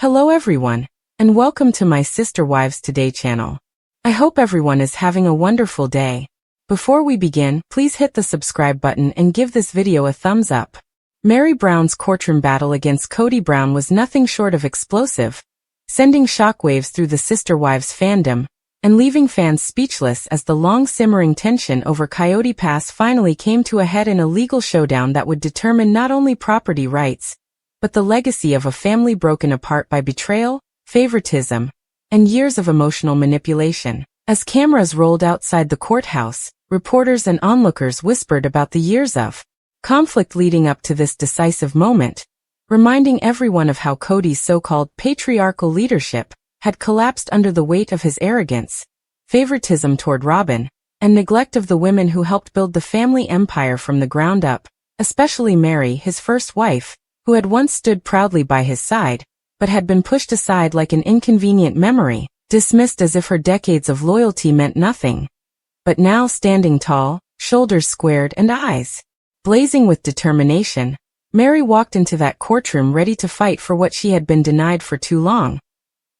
Hello everyone, and welcome to my Sister Wives Today channel. I hope everyone is having a wonderful day. Before we begin, please hit the subscribe button and give this video a thumbs up. Meri Brown's courtroom battle against Kody Brown was nothing short of explosive, sending shockwaves through the Sister Wives fandom, and leaving fans speechless as the long-simmering tension over Coyote Pass finally came to a head in a legal showdown that would determine not only property rights, but the legacy of a family broken apart by betrayal, favoritism, and years of emotional manipulation. As cameras rolled outside the courthouse, reporters and onlookers whispered about the years of conflict leading up to this decisive moment, reminding everyone of how Kody's so-called patriarchal leadership had collapsed under the weight of his arrogance, favoritism toward Robyn, and neglect of the women who helped build the family empire from the ground up, especially Meri, his first wife, who had once stood proudly by his side, but had been pushed aside like an inconvenient memory, dismissed as if her decades of loyalty meant nothing. But now standing tall, shoulders squared and eyes blazing with determination, Meri walked into that courtroom ready to fight for what she had been denied for too long.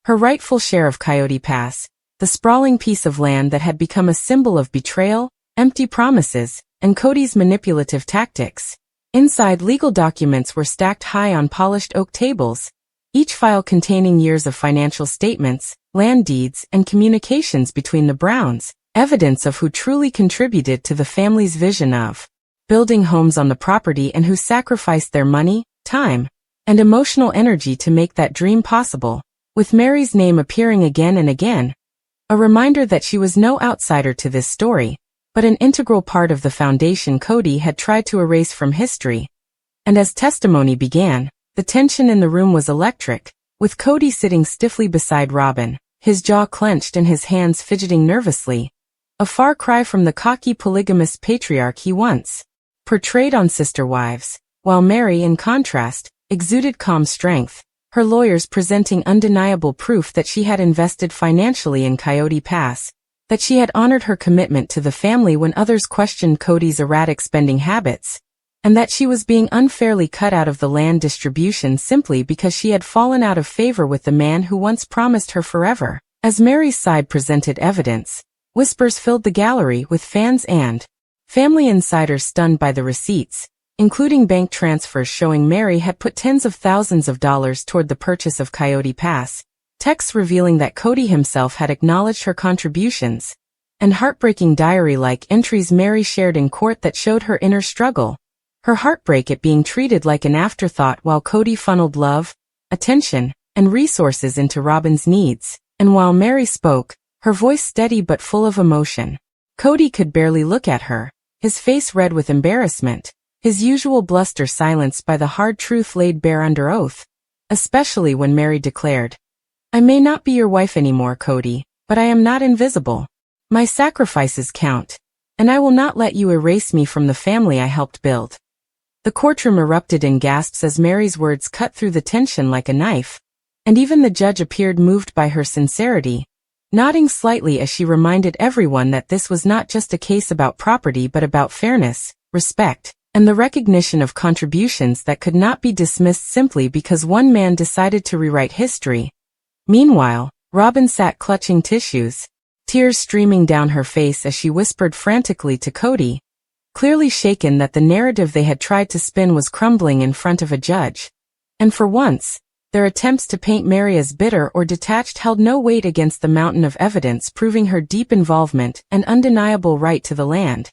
Her rightful share of Coyote Pass, the sprawling piece of land that had become a symbol of betrayal, empty promises, and Kody's manipulative tactics. Inside, legal documents were stacked high on polished oak tables, each file containing years of financial statements, land deeds, and communications between the Browns, evidence of who truly contributed to the family's vision of building homes on the property and who sacrificed their money, time, and emotional energy to make that dream possible. With Meri's name appearing again and again, a reminder that she was no outsider to this story, but an integral part of the foundation Kody had tried to erase from history. And as testimony began, the tension in the room was electric, with Kody sitting stiffly beside Robyn, his jaw clenched and his hands fidgeting nervously, a far cry from the cocky polygamous patriarch he once portrayed on Sister Wives, while Meri, in contrast, exuded calm strength, her lawyers presenting undeniable proof that she had invested financially in Coyote Pass, that she had honored her commitment to the family when others questioned Kody's erratic spending habits, and that she was being unfairly cut out of the land distribution simply because she had fallen out of favor with the man who once promised her forever. As Meri's side presented evidence, whispers filled the gallery with fans and family insiders stunned by the receipts, including bank transfers showing Meri had put tens of thousands of dollars toward the purchase of Coyote Pass, texts revealing that Kody himself had acknowledged her contributions, and heartbreaking diary-like entries Meri shared in court that showed her inner struggle, her heartbreak at being treated like an afterthought while Kody funneled love, attention, and resources into Robyn's needs. And while Meri spoke, her voice steady but full of emotion, Kody could barely look at her, his face red with embarrassment, his usual bluster silenced by the hard truth laid bare under oath, especially when Meri declared, "I may not be your wife anymore, Kody, but I am not invisible. My sacrifices count, and I will not let you erase me from the family I helped build." The courtroom erupted in gasps as Meri's words cut through the tension like a knife, and even the judge appeared moved by her sincerity, nodding slightly as she reminded everyone that this was not just a case about property but about fairness, respect, and the recognition of contributions that could not be dismissed simply because one man decided to rewrite history. Meanwhile, Robyn sat clutching tissues, tears streaming down her face as she whispered frantically to Kody, clearly shaken that the narrative they had tried to spin was crumbling in front of a judge. And for once, their attempts to paint Meri as bitter or detached held no weight against the mountain of evidence proving her deep involvement and undeniable right to the land.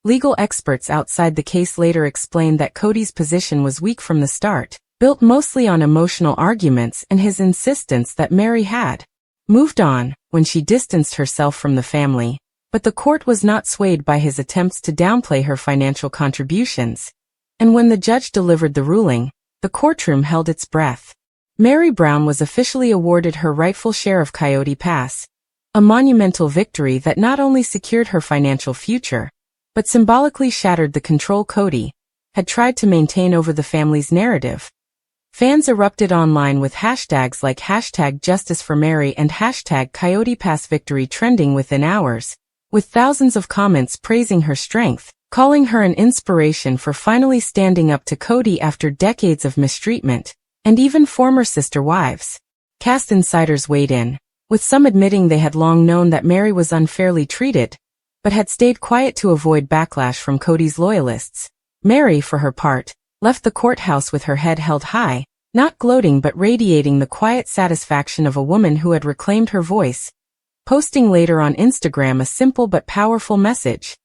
Legal experts outside the case later explained that Kody's position was weak from the start, built mostly on emotional arguments and his insistence that Meri had moved on when she distanced herself from the family, but the court was not swayed by his attempts to downplay her financial contributions. And when the judge delivered the ruling, the courtroom held its breath. Meri Brown was officially awarded her rightful share of Coyote Pass, a monumental victory that not only secured her financial future, but symbolically shattered the control Kody had tried to maintain over the family's narrative. Fans erupted online with hashtags like #JusticeForMeri and #CoyotePassVictory trending within hours, with thousands of comments praising her strength, calling her an inspiration for finally standing up to Kody after decades of mistreatment, and even former sister wives Cast insiders weighed in, with some admitting they had long known that Meri was unfairly treated, but had stayed quiet to avoid backlash from Kody's loyalists. Meri, for her part, left the courthouse with her head held high, not gloating but radiating the quiet satisfaction of a woman who had reclaimed her voice, posting later on Instagram a simple but powerful message.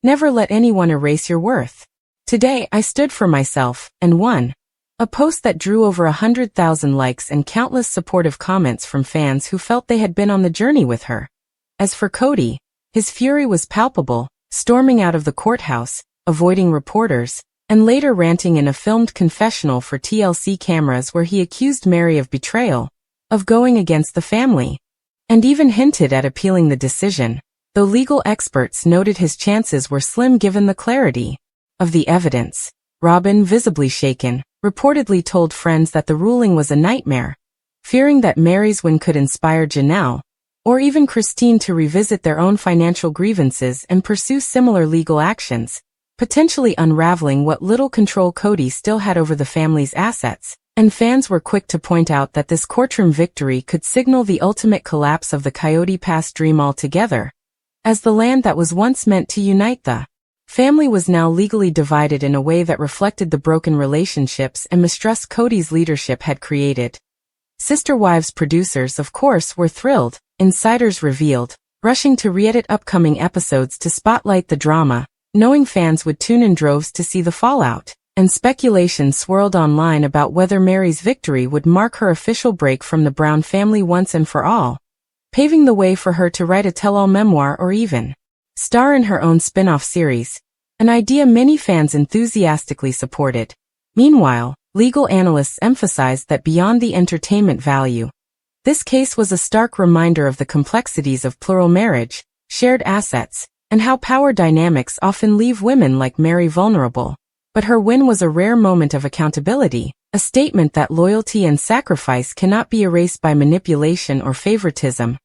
Never let anyone erase your worth. Today I stood for myself, and won. A post that drew over 100,000 likes and countless supportive comments from fans who felt they had been on the journey with her. As for Kody, his fury was palpable, storming out of the courthouse, avoiding reporters, and later ranting in a filmed confessional for TLC cameras where he accused Meri of betrayal, of going against the family, and even hinted at appealing the decision, though legal experts noted his chances were slim given the clarity of the evidence. Robyn, visibly shaken, reportedly told friends that the ruling was a nightmare, fearing that Meri's win could inspire Janelle, or even Christine to revisit their own financial grievances and pursue similar legal actions, potentially unraveling what little control Kody still had over the family's assets. And fans were quick to point out that this courtroom victory could signal the ultimate collapse of the Coyote Pass dream altogether, as the land that was once meant to unite the family was now legally divided in a way that reflected the broken relationships and mistrust Kody's leadership had created. Sister Wives producers, of course, were thrilled, insiders revealed, rushing to re-edit upcoming episodes to spotlight the drama, knowing fans would tune in droves to see the fallout, and speculation swirled online about whether Meri's victory would mark her official break from the Brown family once and for all, paving the way for her to write a tell-all memoir or even star in her own spin-off series, an idea many fans enthusiastically supported. Meanwhile, legal analysts emphasized that beyond the entertainment value, this case was a stark reminder of the complexities of plural marriage, shared assets, and how power dynamics often leave women like Meri vulnerable. But her win was a rare moment of accountability, a statement that loyalty and sacrifice cannot be erased by manipulation or favoritism.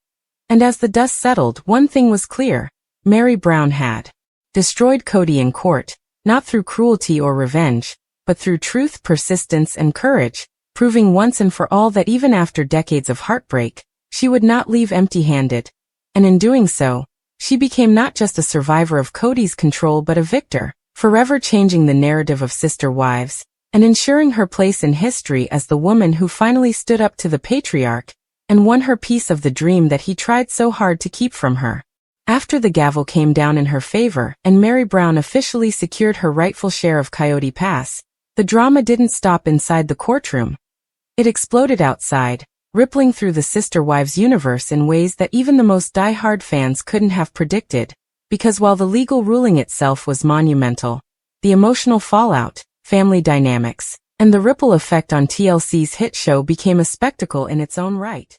And as the dust settled, one thing was clear: Meri Brown had destroyed Kody in court, not through cruelty or revenge, but through truth, persistence, and courage, proving once and for all that even after decades of heartbreak, she would not leave empty-handed. And in doing so, she became not just a survivor of Kody's control but a victor, forever changing the narrative of Sister Wives, and ensuring her place in history as the woman who finally stood up to the patriarch, and won her piece of the dream that he tried so hard to keep from her. After the gavel came down in her favor and Meri Brown officially secured her rightful share of Coyote Pass, the drama didn't stop inside the courtroom. It exploded outside, rippling through the Sister Wives universe in ways that even the most die-hard fans couldn't have predicted, because while the legal ruling itself was monumental, the emotional fallout, family dynamics, and the ripple effect on TLC's hit show became a spectacle in its own right.